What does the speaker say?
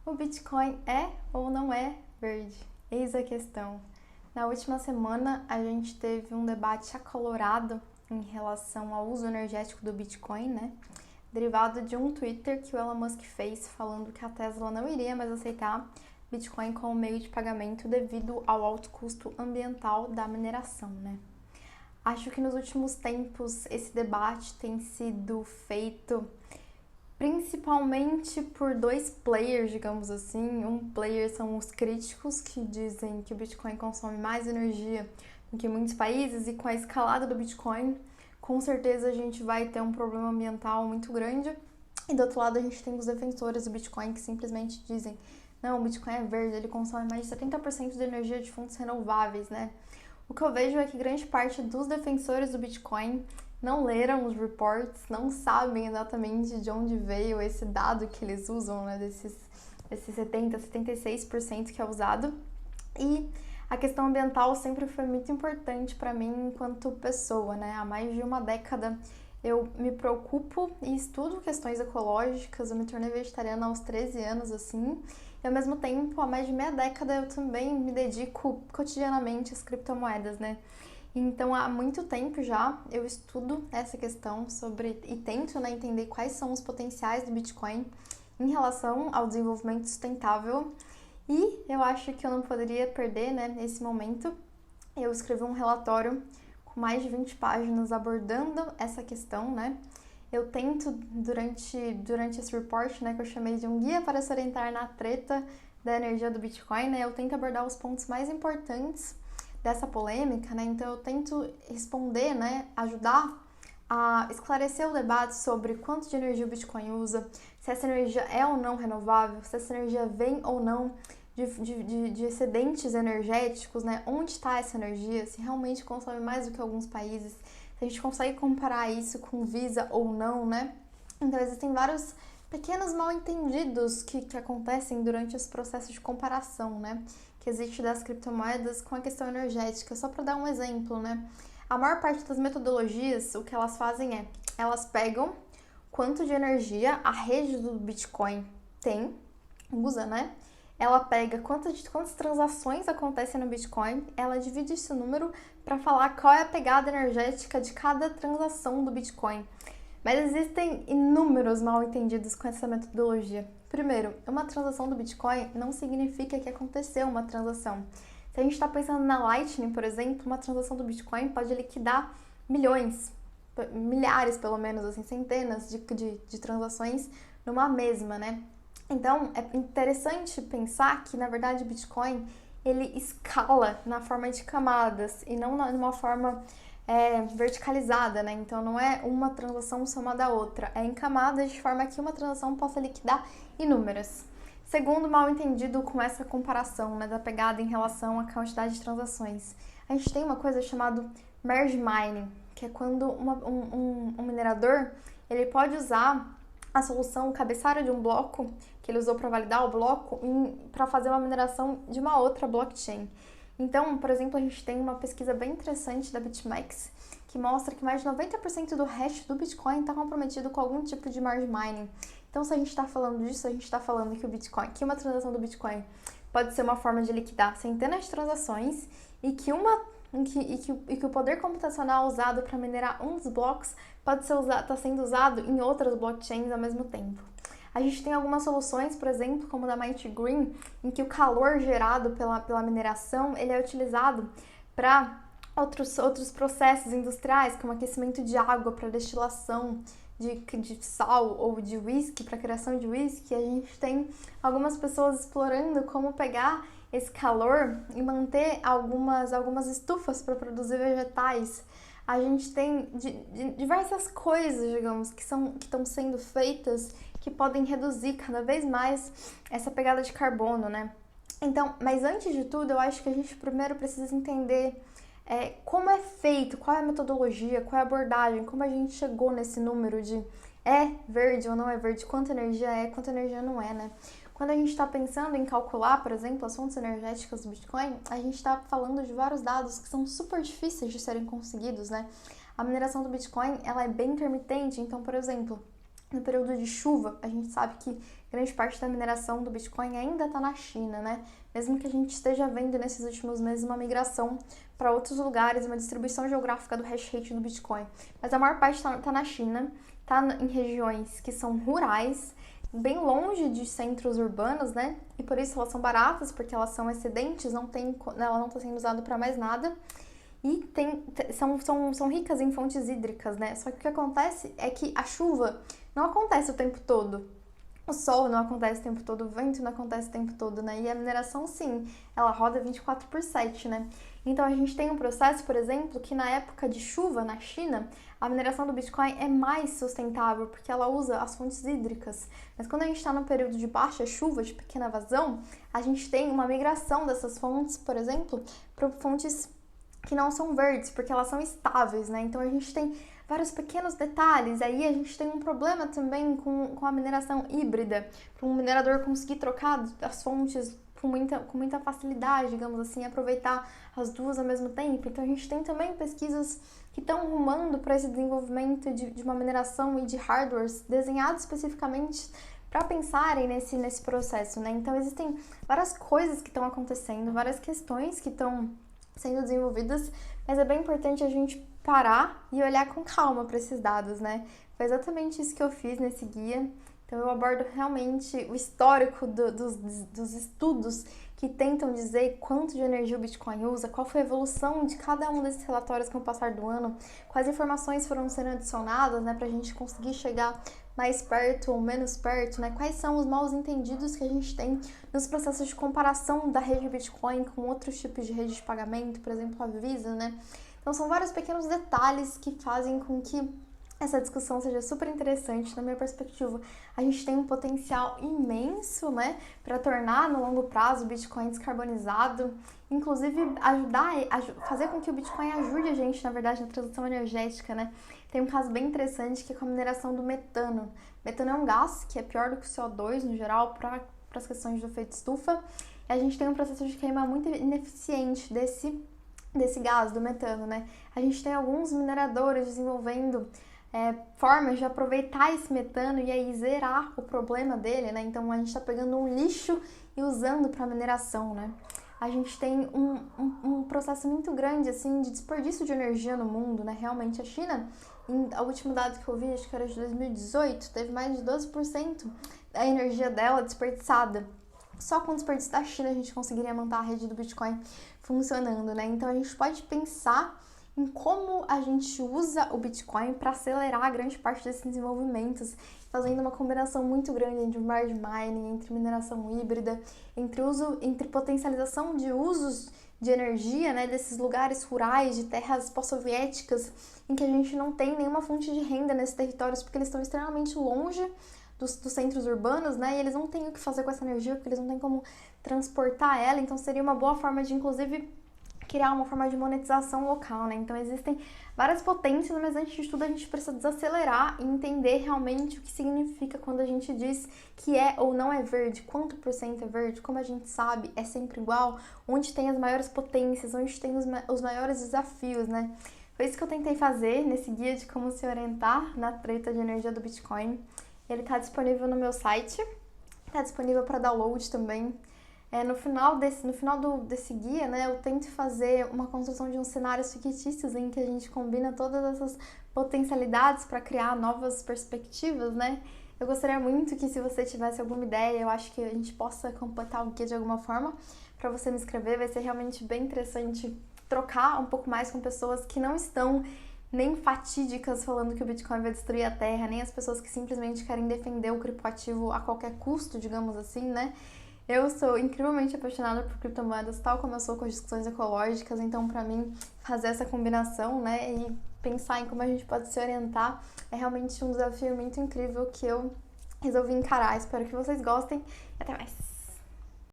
O Bitcoin é ou não é verde? Eis a questão. Na última semana, a gente teve um debate acalorado em relação ao uso energético do Bitcoin, né? Derivado de um Twitter que o Elon Musk fez falando que a Tesla não iria mais aceitar Bitcoin como meio de pagamento devido ao alto custo ambiental da mineração, né? Acho que nos últimos tempos esse debate tem sido feito principalmente por dois players, digamos assim. Um player são os críticos, que dizem que o Bitcoin consome mais energia do que muitos países, e com a escalada do Bitcoin, com certeza a gente vai ter um problema ambiental muito grande. E do outro lado a gente tem os defensores do Bitcoin que simplesmente dizem: não, o Bitcoin é verde, ele consome mais de 70% de energia de fontes renováveis, né? O que eu vejo é que grande parte dos defensores do Bitcoin não leram os reports, não sabem exatamente de onde veio esse dado que eles usam, né, desses 70, 76% que é usado. E a questão ambiental sempre foi muito importante para mim enquanto pessoa, né? Há mais de uma década eu me preocupo e estudo questões ecológicas. Eu me tornei vegetariana aos 13 anos, assim, e ao mesmo tempo, há mais de meia década, eu também me dedico cotidianamente às criptomoedas, né? Então, há muito tempo já eu estudo essa questão sobre e tento, né, entender quais são os potenciais do Bitcoin em relação ao desenvolvimento sustentável. E eu acho que eu não poderia perder, né, nesse momento. Eu escrevi um relatório com mais de 20 páginas abordando essa questão, né? Eu tento, durante esse report, né, que eu chamei de um guia para se orientar na treta da energia do Bitcoin, né, eu tento abordar os pontos mais importantes dessa polêmica, né? Então eu tento responder, né, ajudar a esclarecer o debate sobre quanto de energia o Bitcoin usa, se essa energia é ou não renovável, se essa energia vem ou não de excedentes energéticos, né? Onde está essa energia, se realmente consome mais do que alguns países, se a gente consegue comparar isso com Visa ou não, né? Então existem vários pequenos mal-entendidos que acontecem durante esse processo de comparação, né? Que existe das criptomoedas com a questão energética. Só para dar um exemplo, né? A maior parte das metodologias, o que elas fazem é, elas pegam quanto de energia a rede do Bitcoin usa, né? Ela pega quantas transações acontecem no Bitcoin, ela divide esse número para falar qual é a pegada energética de cada transação do Bitcoin. Mas existem inúmeros mal-entendidos com essa metodologia. Primeiro, uma transação do Bitcoin não significa que aconteceu uma transação. Se a gente está pensando na Lightning, por exemplo, uma transação do Bitcoin pode liquidar milhões, milhares pelo menos, assim, centenas de transações numa mesma, né? Então, é interessante pensar que, na verdade, o Bitcoin, ele escala na forma de camadas e não numa forma verticalizada, né? Então, não é uma transação somada à outra, é em camadas de forma que uma transação possa liquidar inúmeras. Segundo, mal entendido com essa comparação, né, da pegada em relação à quantidade de transações. A gente tem uma coisa chamada merge mining, que é quando um minerador ele pode usar a solução, o cabeçalho de um bloco que ele usou para validar o bloco para fazer uma mineração de uma outra blockchain. Então, por exemplo, a gente tem uma pesquisa bem interessante da BitMEX que mostra que mais de 90% do hash do Bitcoin está comprometido com algum tipo de merge mining. Então, se a gente está falando disso, a gente está falando que o Bitcoin, que uma transação do Bitcoin pode ser uma forma de liquidar centenas de transações e que o poder computacional usado para minerar um dos blocos pode ser está sendo usado em outras blockchains ao mesmo tempo. A gente tem algumas soluções, por exemplo, como da Mighty Green, em que o calor gerado pela mineração ele é utilizado para outros processos industriais, como aquecimento de água para destilação de sal ou de whisky, para criação de whisky. A gente tem algumas pessoas explorando como pegar esse calor e manter algumas estufas para produzir vegetais. A gente tem diversas coisas, digamos, que estão sendo feitas que podem reduzir cada vez mais essa pegada de carbono, né? Então, mas antes de tudo, eu acho que a gente primeiro precisa entender como é feito, qual é a metodologia, qual é a abordagem, como a gente chegou nesse número de é verde ou não é verde, quanta energia é, quanta energia não é, né? Quando a gente está pensando em calcular, por exemplo, as fontes energéticas do Bitcoin, a gente está falando de vários dados que são super difíceis de serem conseguidos, né? A mineração do Bitcoin, ela é bem intermitente, então, por exemplo, no período de chuva, a gente sabe que grande parte da mineração do Bitcoin ainda está na China, né? Mesmo que a gente esteja vendo nesses últimos meses uma migração para outros lugares, uma distribuição geográfica do hash rate do Bitcoin. Mas a maior parte está na China, está em regiões que são rurais, bem longe de centros urbanos, né? E por isso elas são baratas, porque elas são excedentes, ela não está sendo usada para mais nada. E são ricas em fontes hídricas, né? Só que o que acontece é que a chuva não acontece o tempo todo. O sol não acontece o tempo todo, o vento não acontece o tempo todo, né? E a mineração, sim, ela roda 24/7, né? Então, a gente tem um processo, por exemplo, que na época de chuva na China, a mineração do Bitcoin é mais sustentável, porque ela usa as fontes hídricas. Mas quando a gente está no período de baixa chuva, de pequena vazão, a gente tem uma migração dessas fontes, por exemplo, para fontes que não são verdes, porque elas são estáveis, né? Então, a gente tem vários pequenos detalhes. Aí a gente tem um problema também com a mineração híbrida, para um minerador conseguir trocar as fontes com muita facilidade, digamos assim, aproveitar as duas ao mesmo tempo. Então a gente tem também pesquisas que estão rumando para esse desenvolvimento de uma mineração e de hardwares desenhados especificamente para pensarem nesse processo, né? Então existem várias coisas que estão acontecendo, várias questões que estão sendo desenvolvidas, mas é bem importante a gente parar e olhar com calma para esses dados, né? Foi exatamente isso que eu fiz nesse guia. Então eu abordo realmente o histórico dos estudos que tentam dizer quanto de energia o Bitcoin usa, qual foi a evolução de cada um desses relatórios com o passar do ano, quais informações foram sendo adicionadas, né, para a gente conseguir chegar mais perto ou menos perto, né? Quais são os mal entendidos que a gente tem nos processos de comparação da rede Bitcoin com outros tipos de rede de pagamento, por exemplo, a Visa, né? Então são vários pequenos detalhes que fazem com que essa discussão seja super interessante. Na minha perspectiva, a gente tem um potencial imenso, né, para tornar no longo prazo o Bitcoin descarbonizado, inclusive fazer com que o Bitcoin ajude a gente, na verdade, na transição energética, né? Tem um caso bem interessante que é com a mineração do metano. Metano é um gás que é pior do que o CO2 no geral para as questões do efeito estufa. E a gente tem um processo de queima muito ineficiente desse gás, do metano, né? A gente tem alguns mineradores desenvolvendo formas de aproveitar esse metano e aí zerar o problema dele, né? Então a gente está pegando um lixo e usando para mineração, né? A gente tem um processo muito grande, assim, de desperdício de energia no mundo, né? Realmente a China, o último dado que eu vi, acho que era de 2018, teve mais de 12% da energia dela desperdiçada. Só com o desperdício da China a gente conseguiria manter a rede do Bitcoin funcionando, né? Então a gente pode pensar em como a gente usa o Bitcoin para acelerar grande parte desses desenvolvimentos, fazendo uma combinação muito grande entre hard mining, entre mineração híbrida, entre potencialização de usos de energia, né, desses lugares rurais, de terras pós-soviéticas, em que a gente não tem nenhuma fonte de renda nesses territórios, porque eles estão extremamente longe dos centros urbanos, né, e eles não têm o que fazer com essa energia, porque eles não têm como transportar ela, então seria uma boa forma de, inclusive, criar uma forma de monetização local, né? Então existem várias potências, mas antes de tudo a gente precisa desacelerar e entender realmente o que significa quando a gente diz que é ou não é verde, quanto por cento é verde, como a gente sabe, é sempre igual, onde tem as maiores potências, onde tem os maiores desafios, né? Foi isso que eu tentei fazer nesse guia de como se orientar na treta de energia do Bitcoin. Ele está disponível no meu site, está disponível para download também. No final desse guia, né, eu tento fazer uma construção de uns cenários fictícios em que a gente combina todas essas potencialidades para criar novas perspectivas, né? Eu gostaria muito que, se você tivesse alguma ideia, eu acho que a gente possa completar o guia de alguma forma, para você me escrever. Vai ser realmente bem interessante trocar um pouco mais com pessoas que não estão nem fatídicas falando que o Bitcoin vai destruir a Terra, nem as pessoas que simplesmente querem defender o criptoativo a qualquer custo, digamos assim, né? Eu sou incrivelmente apaixonada por criptomoedas, tal como eu sou com as discussões ecológicas, então para mim fazer essa combinação, né, e pensar em como a gente pode se orientar é realmente um desafio muito incrível que eu resolvi encarar. Espero que vocês gostem e até mais!